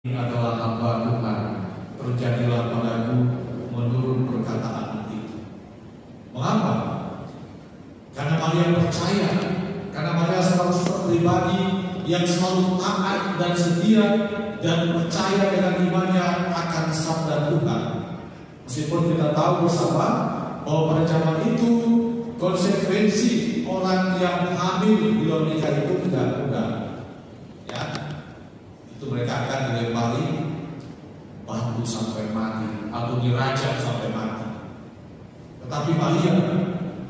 adalah hamba Tuhan, terjadilah padaku menurut perkataan itu. Mengapa? Karena Maria percaya, karena Maria seorang pribadi yang selalu taat dan setia dan percaya dengan imannya akan sabda Tuhan. Meskipun kita tahu bersama bahwa pada zaman itu konsekuensi orang yang hamil di luar nikah itu tidak mudah. Ya, itu mereka akan dilempari batu sampai mati atau dirajam sampai mati. Tetapi Maria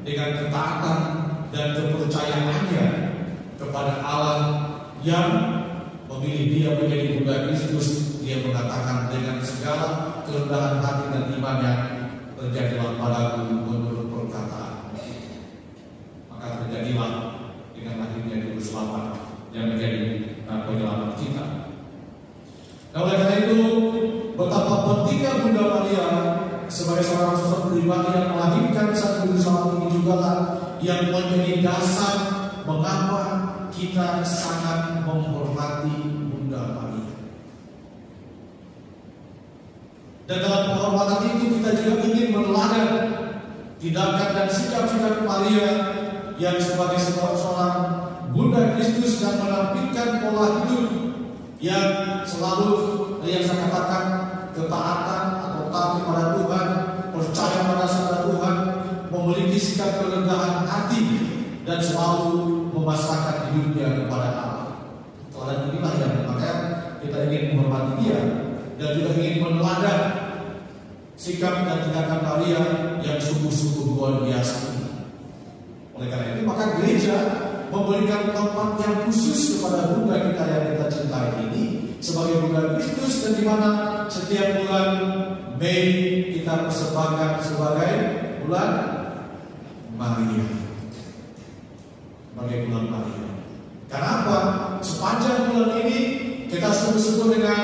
dengan ketaatan dan kepercayaannya kepada Allah yang memilih dia menjadi Bunda Kristus, dia mengatakan dengan segala kerendahan hati dan imannya, terjadilah padaku menurut perkataan. Maka terjadilah dengan lahirnya Juru Selamat yang menjadi penyelamat kita. Nah, oleh karena itu, betapa pentingnya Bunda Maria sebagai seorang sosok pribadi yang melahirkan sang Juru Selamat ini juga yang menjadi dasar mengapa kita sangat menghormati Bunda Maria. Dan dalam penghormatan itu kita juga ingin meneladani tindakan dan sikap-sikap Maria yang sebagai seorang Bunda Kristus dan menampilkan pola hidup yang selalu yang saya katakan ketaatan atau taat kepada Tuhan, percaya pada sabda Tuhan, memiliki sikap kerendahan hati dan selalu memasrahkan hidupnya kepada Allah. Teladan inilah yang makanya kita ingin menghormati dia dan juga ingin meneladani sikap dan tindakan Maria yang sungguh-sungguh luar biasa ini. Oleh karena itu maka gereja memberikan tempat yang khusus kepada Bunda kita yang kita cintai ini sebagai Bunda Kristus, dan di mana setiap bulan Mei kita persembahkan sebagai bulan Maria. Sebagai bulan Maria. Karena apa? Sepanjang bulan ini kita sungguh-sungguh dengan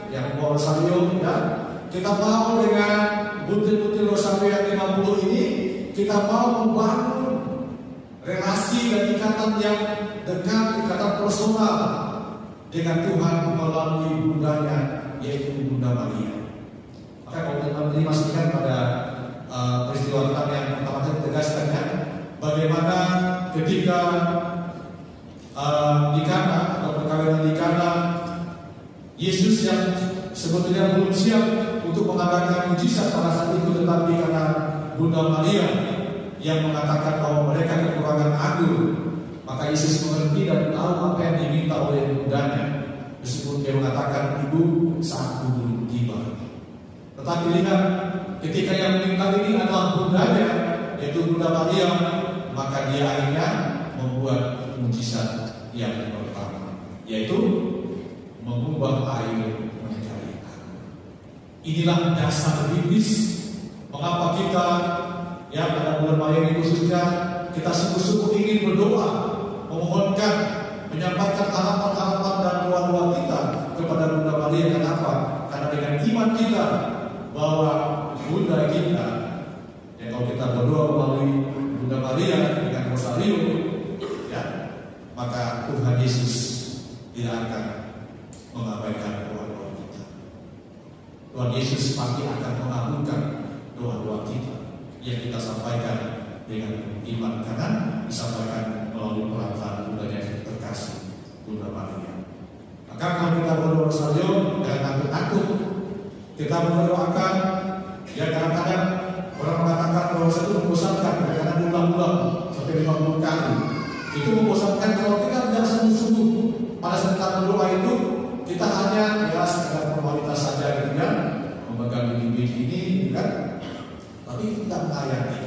yang rosario, ya. Kita mau dengan butir-butir rosario yang 50 ini, kita mau membangun relasi dan ikatan yang dekat, ikatan personal dengan Tuhan melalui bundanya, yaitu Bunda Maria. Maka kalau teman-teman ini masih ingat pada peristiwa kita yang pertama saya tegaskan, ya, bagaimana ketika di Kana atau perkawinan di Kana, Yesus yang sebetulnya belum siap untuk mengadakan mujizat pada saat itu, tetapi karena Bunda Maria yang mengatakan bahwa mereka kekurangan anggur, maka Yesus mengerti dan tahu apa yang diminta oleh bundanya, meskipun dia mengatakan, ibu, saatku belum tiba. Tetapi lihat, ketika yang meminta ini adalah bundanya, yaitu Bunda Maria, maka dia akhirnya membuat mujizat yang pertama, yaitu mengubah air menjadi anggur. Inilah dasar biblis mengapa kita, ya, pada bulan Maria ini khususnya kita sungguh-sungguh ingin berdoa, memohonkan, menyampaikan harapan-harapan dan doa-doa kita kepada Bunda Maria. Kenapa? Karena dengan iman kita bahwa Bunda kita, ya, kalau kita berdoa melalui Bunda Maria dengan rosario, ya, maka Tuhan Yesus tidak akan mengabaikan doa-doa kita. Tuhan Yesus pasti akan mengabulkan doa-doa kita yang kita sampaikan dengan iman, karena disampaikan melalui perantara Bundanya yang terkasih, Bunda Maria. Maka kalau kita berdoa rosario, jangan takut-takut. Kita mendoakan, ya, kadang-kadang orang mengatakan bahwa itu membosankan, kadang-kadang berulang-ulang sampai 50 kali. Itu membosankan kalau kita tidak sungguh-sungguh pada saat kita berdoa itu. Kita hanya, ya, sekedar formalitas saja, gitu kan, memegang bibit ini, kan, tapi kita menghayati.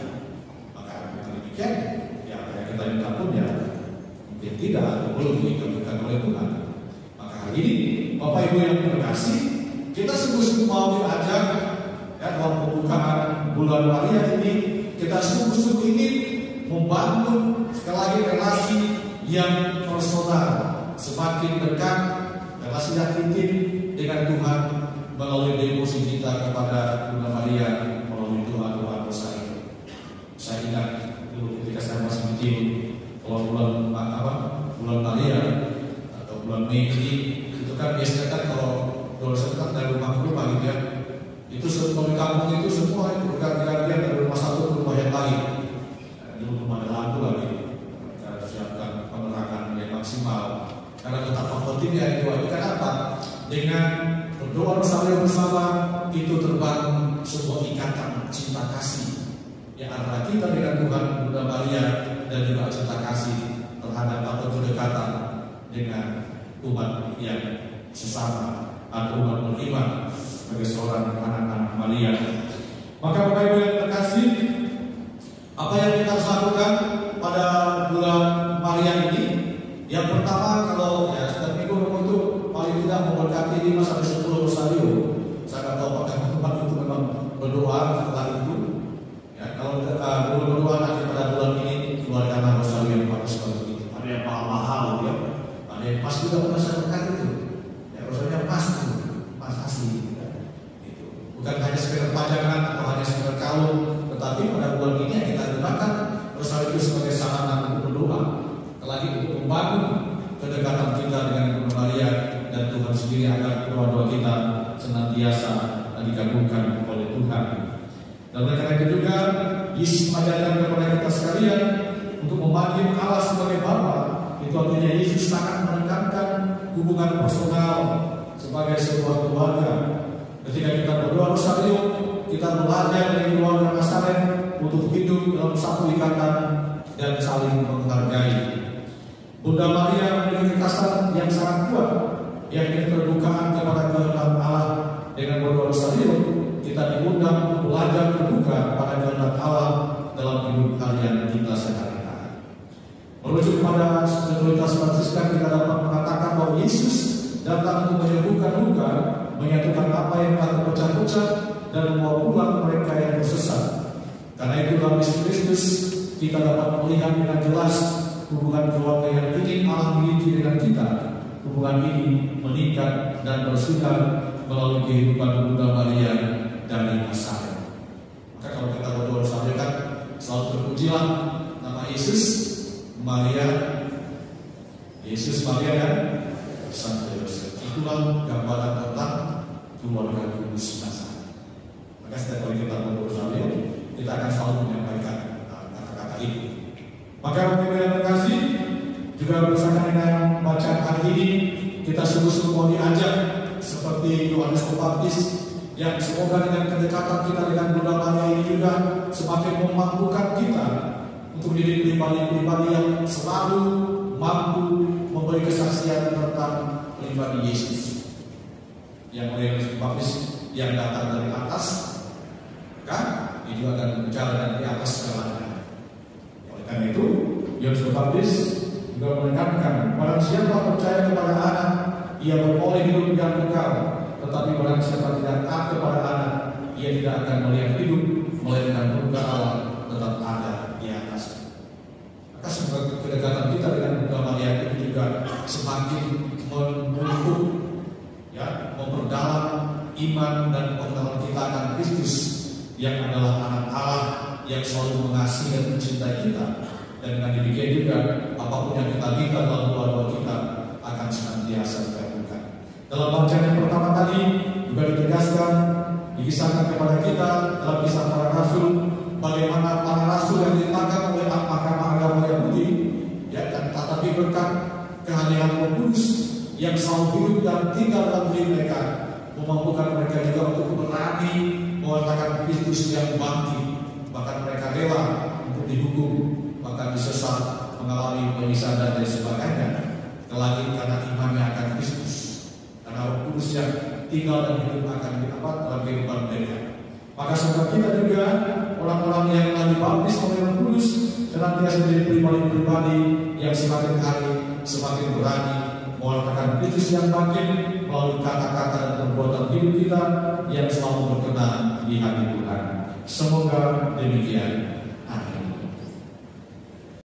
Maka dengan demikian, ya, yang kita minta pun, ya, mungkin tidak atau belum dikabulkan oleh Tuhan. Maka hari ini, Bapak Ibu yang terkasih, kita sungguh-sungguh mau diajak, ya, dalam pembukaan bulan Maria ini, kita sungguh-sungguh ingin membangun sekali lagi relasi yang personal, semakin dekat, relasi yang intim dengan Tuhan melalui devosi kita kepada Bunda Maria melalui doa-doa rosario. Saya ingat dulu ketika saya masih kecil, kalau bulan Maria atau bulan Mei ini, itu kan biasanya kan kalau dengan berdoa bersama itu terbangun sebuah ikatan cinta kasih yang antara kita dengan Tuhan Bunda Maria, dan juga cinta kasih terhadap atau kedekatan dengan umat yang sesama atau umat beriman sebagai seorang anak-anak Maria. Maka Bapak Ibu yang terkasih, apa yang kita harus lakukan pada bulan Maria ini? Yang pertama, kalau ya setiap minggu itu paling tidak memberkati 5 sampai 10 rosario. Saya nggak tahu apakah tempat itu memang berdoa setelah itu. Ya, kalau berdoa nanti pada bulan ini keluarkan rosario yang bagus seperti itu. Ada yang mahal-mahal ya, ada yang pas juga pada saya berkati itu. Ya, rosario pas itu, pas asli. Ya. Itu bukan hanya sekedar pajangan atau hanya sekedar kalung, tetapi pada bulan ini kita gunakan rosario itu sebagai sarana untuk berdoa. Lagi untuk membangun kedekatan kita dengan Bunda Maria dan Tuhan sendiri, agar doa-doa kita senantiasa dikabulkan oleh Tuhan. Dan oleh karena itu juga Yesus mengajarkan kepada kita sekalian untuk memanggil Allah sebagai Bapa. Itu artinya Yesus sangat menekankan hubungan personal sebagai sebuah keluarga. Ketika kita berdoa rosario, kita belajar dari keluarga Nazaret untuk hidup dalam satu ikatan dan saling menghargai. Bunda Maria memiliki kesan yang sangat kuat, yakni keterbukaan kepada kehendak Allah. Dengan berdoa rosario, kita diundang untuk belajar terbuka pada kehendak Allah dalam hidup harian kita sehari-hari. Merujuk pada spiritualitas Fransiskan, kita dapat mengatakan bahwa Yesus datang untuk menyembuhkan luka, menyatukan apa yang telah terpecah-pecah, dan membawa pulang mereka yang tersesat. Karena itu dalam Yesus Kristus kita dapat melihat dengan jelas hubungan keluarga yang ingin Allah miliki dengan kita. Hubungan ini meningkat dan bersinar melalui kehidupan Bunda Maria dari Nazaret. Maka kalau kita berdoa rosario kan selalu terpujilah nama Yesus, Maria, Yesus, Maria dan Santo Yosef. Itulah gambaran tentang keluarga kudus Nazaret. Maka setiap kali kita berdoa rosario, kita akan selalu menyampaikan kata-kata ini. Maka Bapak Ibu yang terkasih, juga bersama dengan bacaan hari ini, kita sungguh-sungguh mau diajak seperti Yohanes Pembaptis, yang semoga dengan kedekatan kita dengan Bunda Maria ini juga semakin memampukan kita untuk menjadi pribadi-pribadi yang selalu mampu memberi kesaksian tentang pribadi Yesus. Yang oleh Yohanes Pembaptis yang datang dari atas, kan? Dia juga akan berjalan di atas segalanya. Karena itu, Yohanes Pembaptis juga menekankan, barang siapa percaya kepada Anak, ia beroleh hidup yang kekal. Tetapi barang siapa tidak taat kepada Anak, ia tidak akan melihat hidup, melainkan murka Allah tetap ada di atas. Maka semoga kedekatan kita dengan Bunda Maria itu juga semakin menumbuh, ya, memperdalam iman dan pengenalan kita akan Kristus yang adalah Anak Allah, yang selalu mengasihi dan mencintai kita. Dan dengan demikian juga apapun yang kita minta dalam doa-doa kita akan senantiasa dikabulkan. Dalam bacaan yang pertama tadi juga ditegaskan, dikisahkan kepada kita dalam kisah para rasul, bagaimana para rasul yang ditangkap oleh mahkamah agama Yahudi, ya, dan tetapi berkat kehadiran Roh Kudus yang selalu hidup dan tinggal dalam diri mereka, memampukan mereka juga untuk berani mengatakan Kristus yang bangkit. Bahkan mereka rela untuk dihukum, bahkan disesat, mengalami penyiksaan dan lain sebagainya, lagi karena imannya akan Kristus, karena Roh Kudus yang tinggal dan hidup akan dalam kehidupan mereka. Maka semoga kita juga orang-orang yang telah dibaptis oleh Roh Kudus senantiasa menjadi pribadi-pribadi yang semakin hari semakin berani mengatakan Kristus yang bangkit melalui kata-kata dan perbuatan hidup kita yang selalu berkenan di hati Tuhan. Semoga demikian.